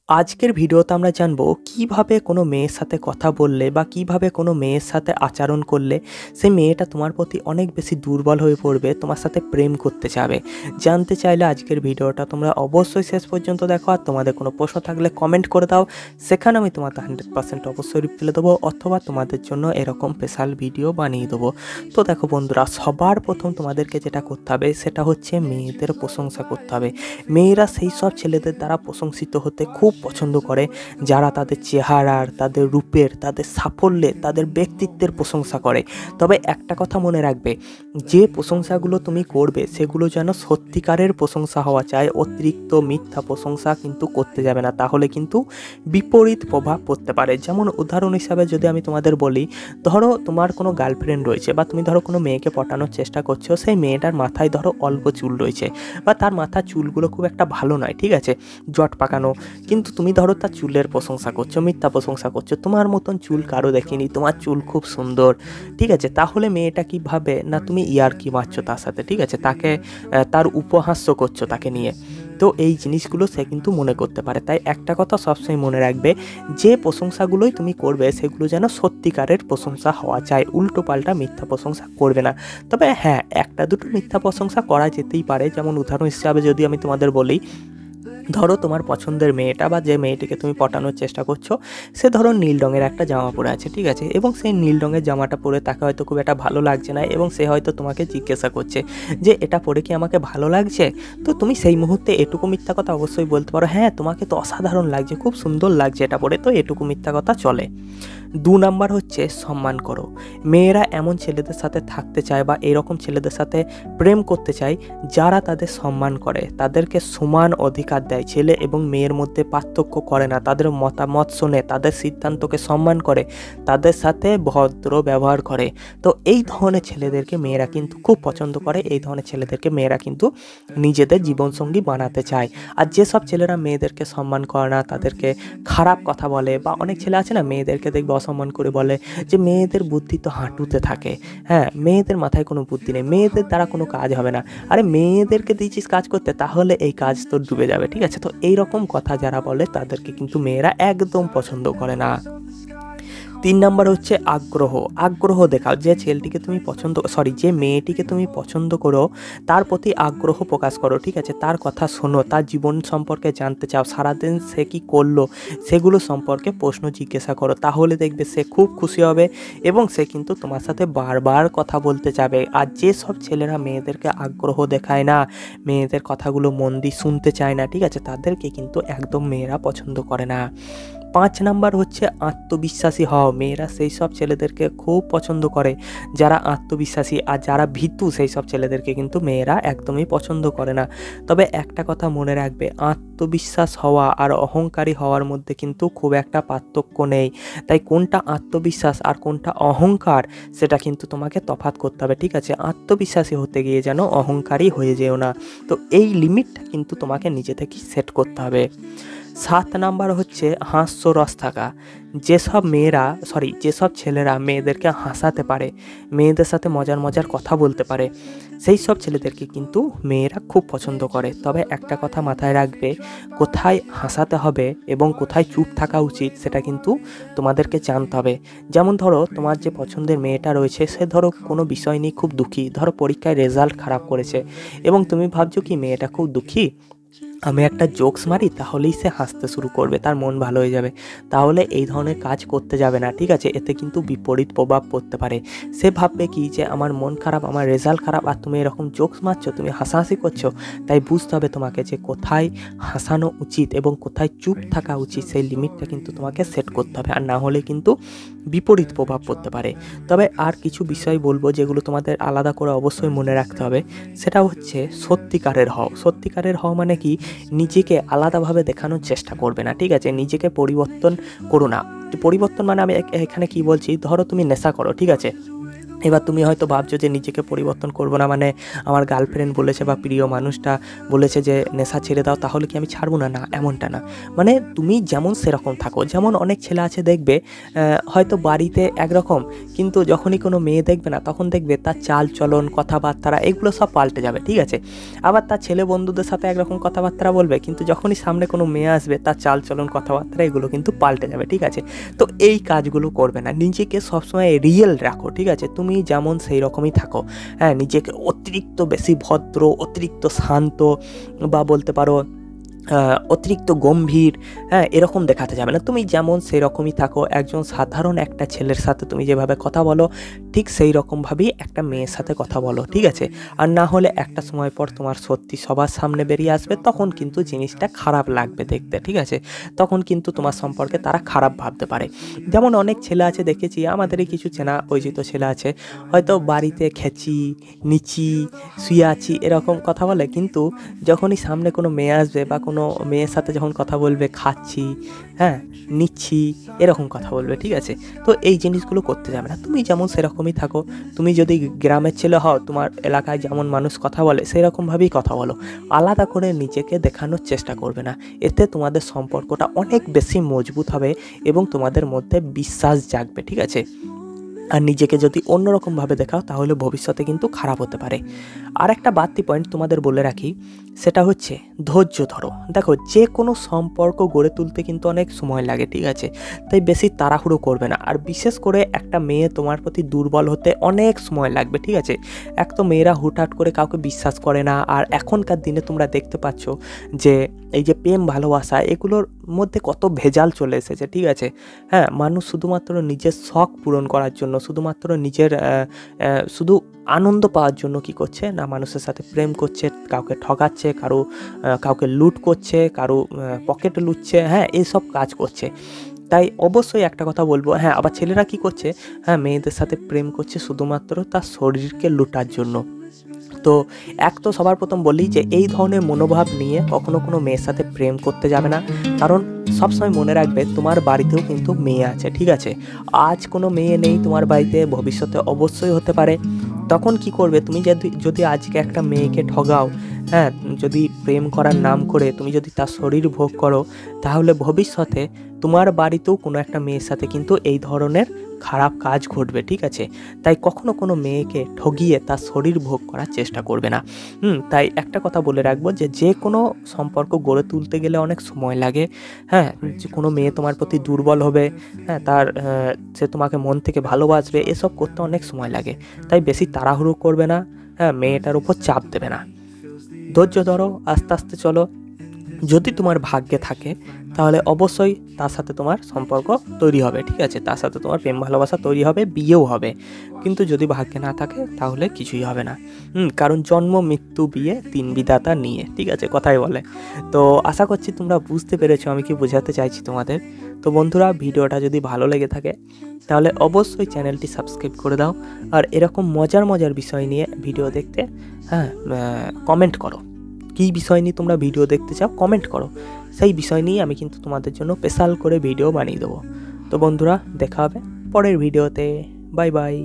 আজকের ভিডিওতে আমরা জানবো কিভাবে কোনো মেয়ের সাথে কথা বললে বা কিভাবে কোনো মেয়ের সাথে আচরণ করলে সেই মেয়েটা তোমার প্রতি অনেক বেশি দুর্বল হয়ে পড়বে, তোমার সাথে প্রেম করতে চাবে। জানতে চাইলে আজকের ভিডিওটা তোমরা অবশ্যই শেষ পর্যন্ত দেখো, আর তোমাদের কোনো প্রশ্ন থাকলে কমেন্ট করে দাও, সেখানে আমি তোমাদের 100% অবশ্যই রিপ্লাই দেবো, অথবা তোমাদের জন্য এরকম স্পেশাল ভিডিও বানিয়ে দেবো। তো দেখো বন্ধুরা, সবার প্রথম তোমাদেরকে যেটা করতে হবে সেটা হচ্ছে মেয়েদের প্রশংসা করতে হবে। মেয়েরা সেই সব ছেলেদের দ্বারা প্রশংসিত হতে খুব পছন্দ করে যারা তাদের চেহারার, তাদের রূপের, তাদের সাফল্যে, তাদের ব্যক্তিত্বের প্রশংসা করে। তবে একটা কথা মনে রাখবে, যে প্রশংসাগুলো তুমি করবে সেগুলো যেন সত্যিকারের প্রশংসা হওয়া চাই। অতিরিক্ত মিথ্যা প্রশংসা কিন্তু করতে যাবে না, তাহলে কিন্তু বিপরীত প্রভাব পড়তে পারে। যেমন উদাহরণ হিসাবে যদি আমি তোমাদের বলি, ধরো তোমার কোনো গার্লফ্রেন্ড রয়েছে বা তুমি ধরো কোনো মেয়েকে পটানোর চেষ্টা করছো, সেই মেয়েটার মাথায় ধরো অল্প চুল রয়েছে বা তার মাথার চুলগুলো খুব একটা ভালো নয়, ঠিক আছে, জট পাকানো, কিন্তু তুমি ধরো তার চুলের প্রশংসা করছো, মিথ্যা প্রশংসা করছো, তোমার মতন চুল কারো দেখেনি, তোমার চুল খুব সুন্দর, ঠিক আছে, তাহলে মেয়েটা কি ভাবে না তুমি ইয়ার্কি মারছো তার সাথে, ঠিক আছে, তাকে তার উপহাস্য করছো তাকে নিয়ে। তো এই জিনিসগুলো সে কিন্তু মনে করতে পারে। তাই একটা কথা সবসময় মনে রাখবে, যে প্রশংসাগুলোই তুমি করবে সেগুলো যেন সত্যিকারের প্রশংসা হওয়া চাই, উল্টো পাল্টা মিথ্যা প্রশংসা করবে না। তবে হ্যাঁ, একটা দুটো মিথ্যা প্রশংসা করা যেতেই পারে। যেমন উদাহরণ হিসাবে যদি আমি তোমাদের বলি, ধরো তোমার পছন্দের মেয়েটা বা যে মেয়েটিকে তুমি পটানোর চেষ্টা করছো, সে ধরো নীল রঙের একটা জামা পরে আছে, ঠিক আছে, এবং সেই নীল রঙের জামাটা পরে তাকে হয়তো খুব একটা ভালো লাগছে না, এবং সে হয়তো তোমাকে জিজ্ঞাসা করছে যে এটা পরে কি আমাকে ভালো লাগছে। তো তুমি সেই মুহূর্তে এটুকু মিথ্যা কথা অবশ্যই বলতে পারো, হ্যাঁ তোমাকে তো অসাধারণ লাগছে, খুব সুন্দর লাগছে এটা পরে, তো এটুকু মিথ্যা কথা চলে। 2 নাম্বার হচ্ছে সম্মান করো। মেয়েরা এমন ছেলেদের সাথে থাকতে চায় বা এরকম ছেলেদের সাথে প্রেম করতে চায় যারা তাদের সম্মান করে, তাদেরকে সমান অধিকার দেয়, ছেলে এবং মেয়ের মধ্যে পার্থক্য করে না, তাদের মতামত শোনে, তাদের সিদ্ধান্তকে সম্মান করে, তাদের সাথে ভদ্র ব্যবহার করে। তো এই ধরনের ছেলেদেরকে মেয়েরা কিন্তু খুব পছন্দ করে, এই ধরনের ছেলেদেরকে মেয়েরা কিন্তু নিজেদের জীবনসঙ্গী বানাতে চায়। আর যেসব ছেলেরা মেয়েদেরকে সম্মান করে না, তাদেরকে খারাপ কথা বলে, বা অনেক ছেলে আছে না মেয়েদেরকে দেখবে অসম্মান করে বলে যে মেয়েদের বুদ্ধি তো হাঁটুতে থাকে, হ্যাঁ মেয়েদের মাথায় কোনো বুদ্ধি নেই, মেয়েদের দ্বারা কোনো কাজ হবে না, আরে মেয়েদেরকে দিয়েছিস কাজ করতে, তাহলে এই কাজ তো ডুবে যাবে, ঠিক আছে। তো এইরকম কথা যারা বলে তাদেরকে কিন্তু মেয়েরা একদম পছন্দ করে না। 3 নাম্বার হচ্ছে আগ্রহ। আগ্রহ দেখাও, যে ছেলেটিকে তুমি যে মেয়েটিকে তুমি পছন্দ করো তার প্রতি আগ্রহ প্রকাশ করো, ঠিক আছে, তার কথা শোনো, তার জীবন সম্পর্কে জানতে চাও, সারাদিন সে কী করলো সেগুলো সম্পর্কে প্রশ্ন জিজ্ঞাসা করো, তাহলে দেখবে সে খুব খুশি হবে এবং সে কিন্তু তোমার সাথে বারবার কথা বলতে যাবে। আর যেসব ছেলেরা মেয়েদেরকে আগ্রহ দেখায় না, মেয়েদের কথাগুলো মন দিয়ে শুনতে চায় না, ঠিক আছে, তাদেরকে কিন্তু একদম মেয়েরা পছন্দ করে না। 5 নাম্বার হচ্ছে আত্মবিশ্বাসী হও। মেয়েরা সেই সব ছেলেদেরকে খুব পছন্দ করে যারা আত্মবিশ্বাসী, আর যারা ভীতু সেই সব ছেলেদেরকে কিন্তু মেয়েরা একদমই পছন্দ করে না। তবে একটা কথা মনে রাখবে, আত্মবিশ্বাস হওয়া আর অহংকারী হওয়ার মধ্যে কিন্তু খুব একটা পার্থক্য নেই। তাই কোনটা আত্মবিশ্বাস আর কোনটা অহংকার সেটা কিন্তু তোমাকে তফাৎ করতে হবে, ঠিক আছে। আত্মবিশ্বাসী হতে গিয়ে যেন অহংকারী হয়ে যেও না। তো এই লিমিটটা কিন্তু তোমাকে নিজে থেকেই সেট করতে হবে। 7 নাম্বার হচ্ছে হাস্যরস থাকা। যেসব ছেলেরা মেয়েদেরকে হাসাতে পারে, মেয়েদের সাথে মজার মজার কথা বলতে পারে, সেই সব ছেলেদেরকে কিন্তু মেয়েরা খুব পছন্দ করে। তবে একটা কথা মাথায় রাখবে, কোথায় হাসাতে হবে এবং কোথায় চুপ থাকা উচিত সেটা কিন্তু তোমাদেরকে জানতে হবে। যেমন ধরো তোমার যে পছন্দের মেয়েটা রয়েছে, সে ধরো কোনো বিষয় নিয়ে খুব দুঃখী, ধরো পরীক্ষায় রেজাল্ট খারাপ করেছে এবং তুমি ভাবছো কি মেয়েটা খুব দুঃখী, আমি একটা জোকস মারি তাহলেই সে হাসতে শুরু করবে, তার মন ভালো হয়ে যাবে, তাহলে এই ধরনের কাজ করতে যাবে না, ঠিক আছে, এতে কিন্তু বিপরীত প্রভাব পড়তে পারে। সে ভাববে কি যে আমার মন খারাপ, আমার রেজাল্ট খারাপ, আর তুমি এরকম জোকস মারছো, তুমি হাসাহাসি করছো। তাই বুঝতে হবে তোমাকে যে কোথায় হাসানো উচিত এবং কোথায় চুপ থাকা উচিত, সেই লিমিটটা কিন্তু তোমাকে সেট করতে হবে, আর না হলে কিন্তু বিপরীত প্রভাব পড়তে পারে। তবে আর কিছু বিষয় বলবো যেগুলো তোমাদের আলাদা করে অবশ্যই মনে রাখতে হবে, সেটা হচ্ছে সত্যিকারের হও। সত্যিকারের হও মানে কি, নিজেকে আলাদাভাবে দেখানোর চেষ্টা করবে না, ঠিক আছে, নিজেকে পরিবর্তন করো না। পরিবর্তন মানে আমি এখানে কি বলছি, ধরো তুমি নেশা করো, ঠিক আছে, এবার তুমি হয়তো ভাবছো যে নিজেকে পরিবর্তন করবো না, মানে আমার গার্লফ্রেন্ড বলেছে বা প্রিয় মানুষটা বলেছে যে নেশা ছেড়ে দাও, তাহলে কি আমি ছাড়বো না? না, এমনটা না। মানে তুমি যেমন সেরকম থাকো। যেমন অনেক ছেলে আছে দেখবে হয়তো বাড়িতে একরকম, কিন্তু যখনই কোনো মেয়ে দেখবে না, তখন দেখবে তার চাল চলন, কথাবার্তা এগুলো সব পাল্টে যাবে, ঠিক আছে? আবার তার ছেলে বন্ধুদের সাথে একরকম কথাবার্তা বলবে, কিন্তু যখনই সামনে কোনো মেয়ে আসবে তার চাল চলন, কথাবার্তা এগুলো কিন্তু পাল্টে যাবে, ঠিক আছে? তো এই কাজগুলো করবে না, নিজেকে সবসময় রিয়েল রাখো, ঠিক আছে? তুমি যেমন সেই রকমই থাকো। হ্যাঁ, নিজেকে অতিরিক্ত বেশি ভদ্র, অতিরিক্ত শান্ত বা বলতে পারো অতিরিক্ত গম্ভীর, হ্যাঁ, এরকম দেখাতে যাবে না। তুমি যেমন সেই রকমই থাকো। একজন সাধারণ একটা ছেলের সাথে তুমি যেভাবে কথা বলো, ঠিক সেই রকমভাবেই একটা মেয়ের সাথে কথা বলো, ঠিক আছে? আর না হলে একটা সময় পর তোমার সত্যি সবার সামনে বেরিয়ে আসবে, তখন কিন্তু জিনিসটা খারাপ লাগবে দেখতে, ঠিক আছে? তখন কিন্তু তোমার সম্পর্কে তারা খারাপ ভাবতে পারে। যেমন অনেক ছেলে আছে দেখেছি, আমাদেরই কিছু চেনা পরিচিত ছেলে আছে, হয়তো বাড়িতে খেচি, নিচি, শুয়ে আছি এরকম কথা বলে, কিন্তু যখনই সামনে কোনো মেয়ে আসবে বা কোনো মেয়ের সাথে যখন কথা বলবে, খাচ্ছি, হ্যাঁ, নিচ্ছি, এরকম কথা বলবে, ঠিক আছে? তো এই জিনিসগুলো করতে যাবে না। তুমি যেমন সেরকমই থাকো। তুমি যদি গ্রামের ছেলে হও, তোমার এলাকায় যেমন মানুষ কথা বলে সেরকমভাবেই কথা বলো। আলাদা করে নিজেকে দেখানোর চেষ্টা করবে না। এতে তোমাদের সম্পর্কটা অনেক বেশি মজবুত হবে এবং তোমাদের মধ্যে বিশ্বাস জাগবে, ঠিক আছে? আর নিজেকে যদি অন্যরকমভাবে দেখাও, তাহলে ভবিষ্যতে কিন্তু খারাপ হতে পারে। আর একটা বাড়তি পয়েন্ট তোমাদের বলে রাখি, সেটা হচ্ছে ধৈর্য ধরো। দেখো, যে কোনো সম্পর্ক গড়ে তুলতে কিন্তু অনেক সময় লাগে, ঠিক আছে? তাই বেশি তাড়াহুড়ো করবে না। আর বিশেষ করে একটা মেয়ে তোমার প্রতি দুর্বল হতে অনেক সময় লাগবে, ঠিক আছে? এক তো মেয়েরা হুটহাট করে কাউকে বিশ্বাস করে না। আর এখনকার দিনে তোমরা দেখতে পাচ্ছ যে এই যে প্রেম ভালোবাসা, এগুলোর মধ্যে কত ভেজাল চলে এসেছে, ঠিক আছে? হ্যাঁ, মানুষ শুধুমাত্র নিজের শখ পূরণ করার জন্য, শুধুমাত্র নিজের শুধু আনন্দ পাওয়ার জন্য কি করছে না, মানুষের সাথে প্রেম করছে, কাউকে ঠকাচ্ছে, কাউকে লুট করছে, কারো পকেট লুটছে, হ্যাঁ, এইসব কাজ করছে। তাই অবশ্যই একটা কথা বলবো, হ্যাঁ, আবার ছেলেরা কি করছে, হ্যাঁ, মেয়েদের সাথে প্রেম করছে শুধুমাত্র তার শরীরকে লুটার জন্য। তো এক তো সবার প্রথম বলি যে এই ধরনের মনোভাব নিয়ে কখনো কোনো মেয়ের সাথে প্রেম করতে যাবে না। কারণ সবসময় মনে রাখবে, তোমার বাড়িতেও কিন্তু মেয়ে আছে, ঠিক আছে? আজ কোনো মেয়ে নেই তোমার বাড়িতে, ভবিষ্যতে অবশ্যই হতে পারে। তখন কি করবে তুমি? যদি আজকে একটা মেয়েকে ঠগাও, হ্যাঁ, যদি প্রেম করার নাম করে তুমি যদি তার শরীর ভোগ করো, তাহলে ভবিষ্যতে তোমার বাড়িতেও কোনো একটা মেয়ের সাথে কিন্তু এই ধরনের খারাপ কাজ ঘটবে, ঠিক আছে? তাই কখনো কোনো মেয়েকে ঠগিয়ে তার শরীর ভোগ করার চেষ্টা করবে না। তাই একটা কথা বলে রাখবো যে কোনো সম্পর্ক গড়ে তুলতে গেলে অনেক সময় লাগে। হ্যাঁ, যে কোনো মেয়ে তোমার প্রতি দুর্বল হবে, হ্যাঁ, সে তোমাকে মন থেকে ভালোবাসবে, এসব করতে অনেক সময় লাগে। তাই বেশি তাড়াহুড়ো করবে না, হ্যাঁ, মেয়েটার উপর চাপ দেবে না। ধৈর্য ধরো, আস্তে আস্তে চলো। যদি তোমার ভাগ্যে থাকে, তাহলে অবশ্যই তার সাথে তোমার সম্পর্ক তৈরি হবে, ঠিক আছে? তার সাথে তোমার প্রেম ভালোবাসা তৈরি হবে, বিয়েও হবে। কিন্তু যদি ভাগ্যে না থাকে, তাহলে কিছুই হবে না। কারণ জন্ম, মৃত্যু, বিয়ে, তিন বিধাতা নিয়ে, ঠিক আছে? কথাই বলে। তো আশা করছি তোমরা বুঝতে পেরেছো আমি কি বোঝাতে চাইছি তোমাদের। তো বন্ধুরা, ভিডিওটা যদি ভালো লেগে থাকে, তাহলে অবশ্যই চ্যানেলটি সাবস্ক্রাইব করে দাও। আর এরকম মজার মজার বিষয় নিয়ে ভিডিও দেখতে, হ্যাঁ, কমেন্ট করো। কী বিষয় নিয়ে তোমরা ভিডিও দেখতে চাও কমেন্ট করো, সেই বিষয় নিয়ে আমি কিন্তু তোমাদের জন্য স্পেশাল করে ভিডিও বানিয়ে দেবো। তো বন্ধুরা, দেখা হবে পরের ভিডিওতে। Bye bye.